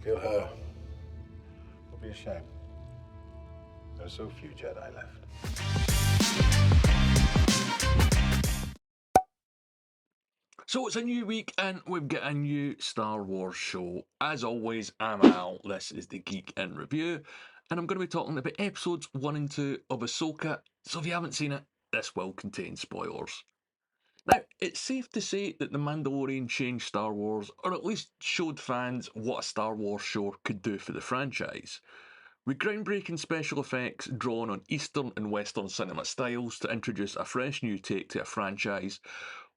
Kill her. Don't be ashamed. There are so few Jedi left. So it's a new week and we've got a new Star Wars show. As always, I'm Al, this is the Geek in Review, and I'm going to be talking about episodes 1 and 2 of Ahsoka, so if you haven't seen it, this will contain spoilers. Now, it's safe to say that The Mandalorian changed Star Wars, or at least showed fans what a Star Wars show could do for the franchise. With groundbreaking special effects drawn on Eastern and Western cinema styles to introduce a fresh new take to a franchise,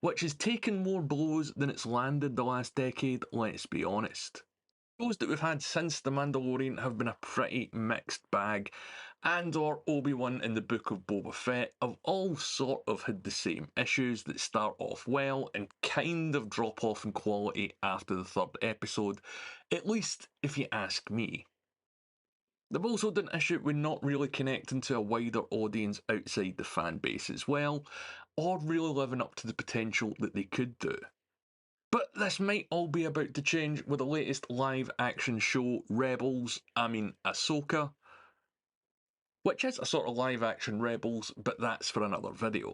which has taken more blows than it's landed the last decade, let's be honest. Shows that we've had since The Mandalorian have been a pretty mixed bag, and or Obi-Wan and the Book of Boba Fett have all sort of had the same issues that start off well and kind of drop off in quality after the third episode, at least if you ask me. They've also had an issue with not really connecting to a wider audience outside the fan base as well, or really living up to the potential that they could do. But this might all be about to change with the latest live action show Ahsoka, which is a sort of live action Rebels, but that's for another video.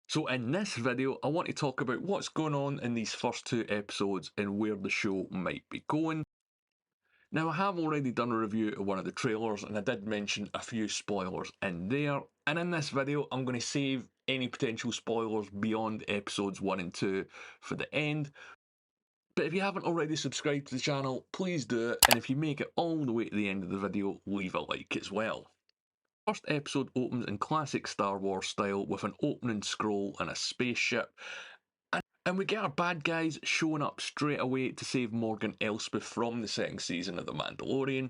So in this video, I want to talk about what's going on in these first 2 episodes and where the show might be going. Now, I have already done a review of one of the trailers, and I did mention a few spoilers in there, and in this video I'm going to save any potential spoilers beyond episodes 1 and 2 for the end. But if you haven't already subscribed to the channel, please do it, and if you make it all the way to the end of the video, leave a like as well. First episode opens in classic Star Wars style with an opening scroll and a spaceship, and we get our bad guys showing up straight away to save Morgan Elsbeth from the second season of The Mandalorian.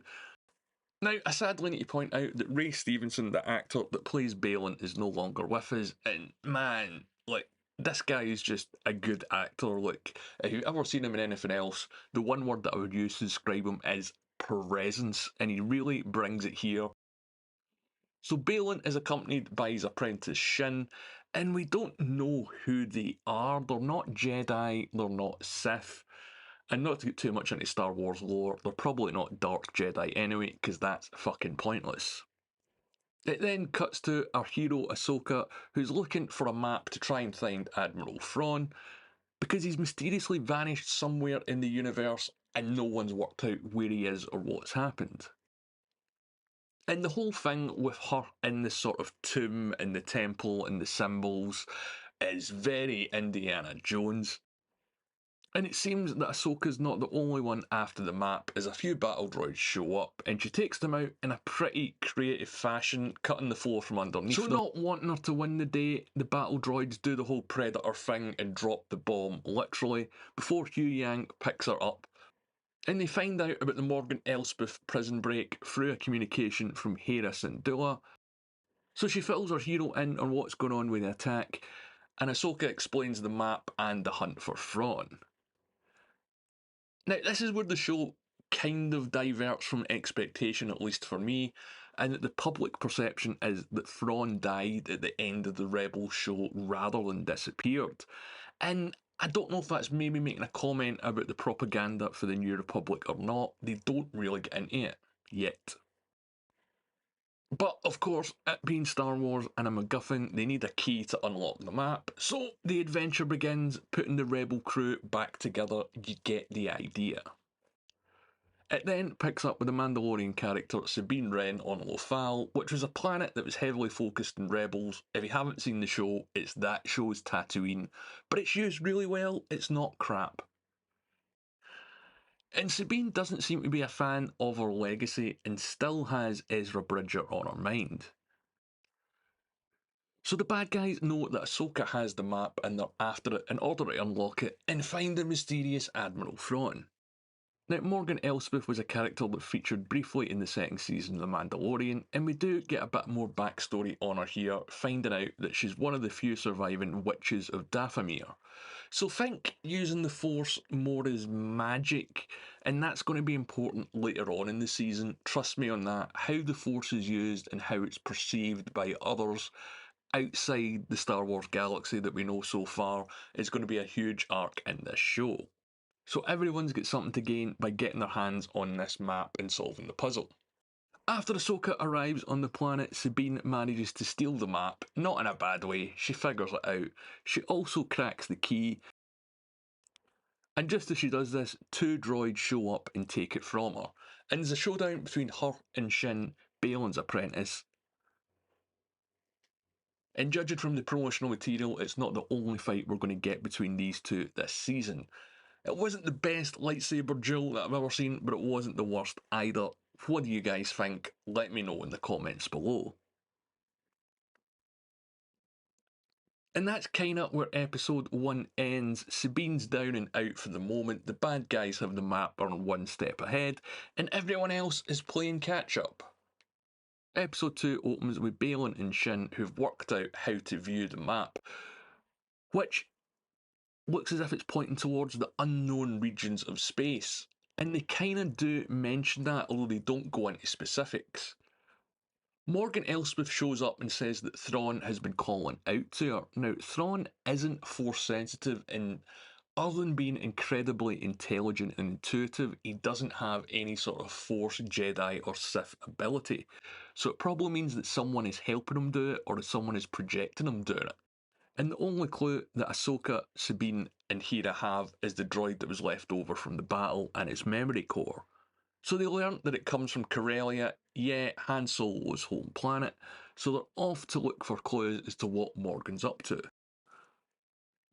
Now, I sadly need to point out that Ray Stevenson, the actor that plays Balin, is no longer with us, and man, like, this guy is just a good actor. Like, if you've ever seen him in anything else, the one word that I would use to describe him is presence, and he really brings it here. So Balin is accompanied by his apprentice Shin, and we don't know who they are. They're not Jedi, they're not Sith. And not to get too much into Star Wars lore, they're probably not Dark Jedi anyway, because that's fucking pointless. It then cuts to our hero Ahsoka, who's looking for a map to try and find Admiral Thrawn, because he's mysteriously vanished somewhere in the universe and no one's worked out where he is or what's happened. And the whole thing with her in the sort of tomb and the temple and the symbols is very Indiana Jones. And it seems that Ahsoka's not the only one after the map, as a few battle droids show up, and she takes them out in a pretty creative fashion, cutting the floor from underneath them. So not wanting her to win the day, the battle droids do the whole Predator thing and drop the bomb, literally, before Huyang picks her up. And they find out about the Morgan Elsbeth prison break through a communication from Hera Syndulla. So she fills her hero in on what's going on with the attack, and Ahsoka explains the map and the hunt for Thrawn. Now, this is where the show kind of diverts from expectation, at least for me, and that the public perception is that Thrawn died at the end of the Rebels show rather than disappeared. And I don't know if that's maybe making a comment about the propaganda for the New Republic or not. They don't really get into it yet. But of course, it being Star Wars and a MacGuffin, they need a key to unlock the map. So the adventure begins, putting the rebel crew back together. You get the idea. It then picks up with the Mandalorian character Sabine Wren on Lothal, which was a planet that was heavily focused in Rebels. If you haven't seen the show, it's that show's Tatooine, but it's used really well, it's not crap. And Sabine doesn't seem to be a fan of her legacy and still has Ezra Bridger on her mind. So the bad guys know that Ahsoka has the map and they're after it in order to unlock it and find the mysterious Admiral Thrawn. Now, Morgan Elsbeth was a character that featured briefly in the second season of The Mandalorian, and we do get a bit more backstory on her here, finding out that she's one of the few surviving witches of Dathomir. So think using the Force more as magic, and that's going to be important later on in the season. Trust me on that. How the Force is used and how it's perceived by others outside the Star Wars galaxy that we know so far is going to be a huge arc in this show. So everyone's got something to gain by getting their hands on this map and solving the puzzle. After Ahsoka arrives on the planet, Sabine manages to steal the map, not in a bad way, she figures it out. She also cracks the key, and just as she does this, two droids show up and take it from her. And there's a showdown between her and Shin, Balin's apprentice. And judging from the promotional material, it's not the only fight we're going to get between these two this season. It wasn't the best lightsaber duel that I've ever seen, but it wasn't the worst either. What do you guys think? Let me know in the comments below. And that's kinda where episode 1 ends. Sabine's down and out for the moment, the bad guys have the map are one step ahead, and everyone else is playing catch up. Episode 2 opens with Balin and Shin who've worked out how to view the map, which looks as if it's pointing towards the unknown regions of space. And they kinda do mention that, although they don't go into specifics. Morgan Elsbeth shows up and says that Thrawn has been calling out to her. Now, Thrawn isn't force sensitive, and other than being incredibly intelligent and intuitive, he doesn't have any sort of force, Jedi, or Sith ability. So it probably means that someone is helping him do it, or that someone is projecting him doing it. And the only clue that Ahsoka, Sabine, and Hera have is the droid that was left over from the battle and its memory core. So they learnt that it comes from Corellia, yeah, Han Solo's home planet, so they're off to look for clues as to what Morgan's up to.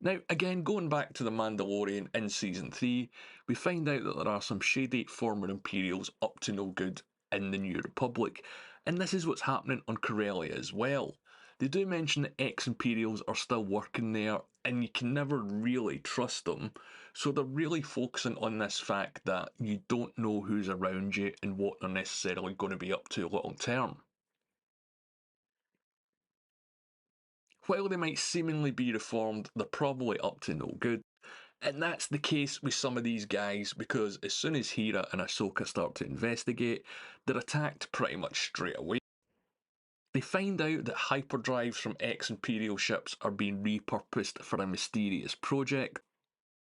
Now, again, going back to The Mandalorian in Season 3, we find out that there are some shady former Imperials up to no good in the New Republic, and this is what's happening on Corellia as well. They do mention that ex-Imperials are still working there, and you can never really trust them, so they're really focusing on this fact that you don't know who's around you and what they're necessarily going to be up to long term. While they might seemingly be reformed, they're probably up to no good. And that's the case with some of these guys, because as soon as Hera and Ahsoka start to investigate, they're attacked pretty much straight away. They find out that hyperdrives from ex-Imperial ships are being repurposed for a mysterious project,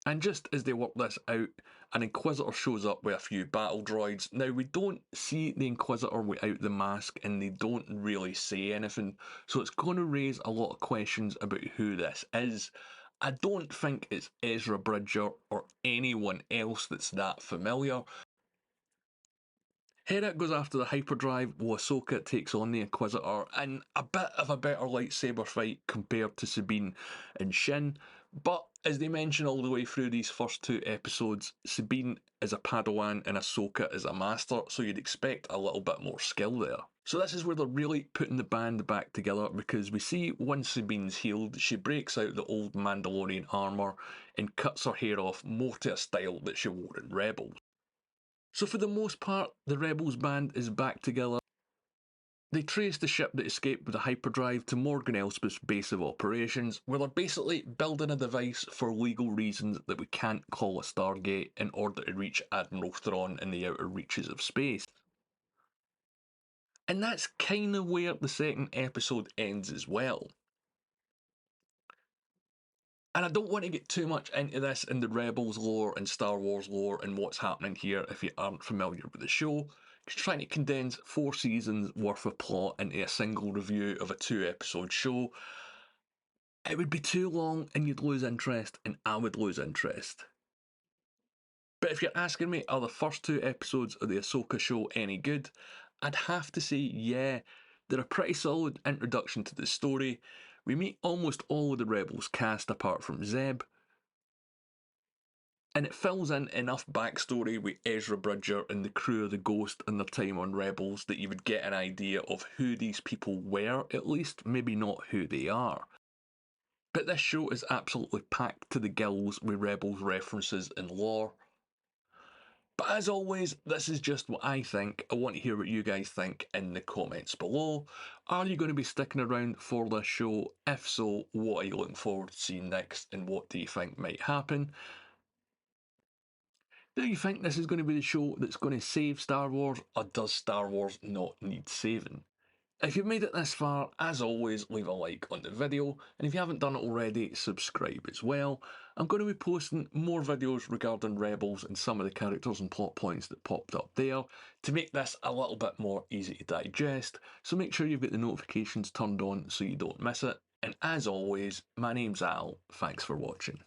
and just as they work this out, an Inquisitor shows up with a few battle droids. Now, we don't see the Inquisitor without the mask, and they don't really say anything, so it's going to raise a lot of questions about who this is. I don't think it's Ezra Bridger or anyone else that's that familiar. Hera goes after the hyperdrive while Ahsoka takes on the Inquisitor in a bit of a better lightsaber fight compared to Sabine and Shin. But as they mention all the way through these first two episodes, Sabine is a Padawan and Ahsoka is a master, so you'd expect a little bit more skill there. So this is where they're really putting the band back together, because we see once Sabine's healed, she breaks out the old Mandalorian armour and cuts her hair off more to a style that she wore in Rebels. So for the most part, the Rebels band is back together. They trace the ship that escaped with the hyperdrive to Morgan Elsbeth's base of operations, where they're basically building a device for legal reasons that we can't call a Stargate in order to reach Admiral Thrawn in the outer reaches of space. And that's kind of where the second episode ends as well. And I don't want to get too much into this in the Rebels lore and Star Wars lore and what's happening here if you aren't familiar with the show. Because trying to condense 4 seasons worth of plot into a single review of a 2-episode show, it would be too long and you'd lose interest, and I would lose interest. But if you're asking me, are the first 2 episodes of the Ahsoka show any good? I'd have to say, yeah, they're a pretty solid introduction to the story. We meet almost all of the Rebels cast apart from Zeb, and it fills in enough backstory with Ezra Bridger and the crew of the Ghost and their time on Rebels that you would get an idea of who these people were, at least, maybe not who they are. But this show is absolutely packed to the gills with Rebels references and lore. But as always, this is just what I think. I want to hear what you guys think in the comments below. Are you going to be sticking around for this show? If so, what are you looking forward to seeing next, and what do you think might happen? Do you think this is going to be the show that's going to save Star Wars, or does Star Wars not need saving? If you've made it this far, as always, leave a like on the video, and if you haven't done it already, subscribe as well. I'm going to be posting more videos regarding Rebels and some of the characters and plot points that popped up there to make this a little bit more easy to digest, so make sure you've got the notifications turned on so you don't miss it. And as always, my name's Al, thanks for watching.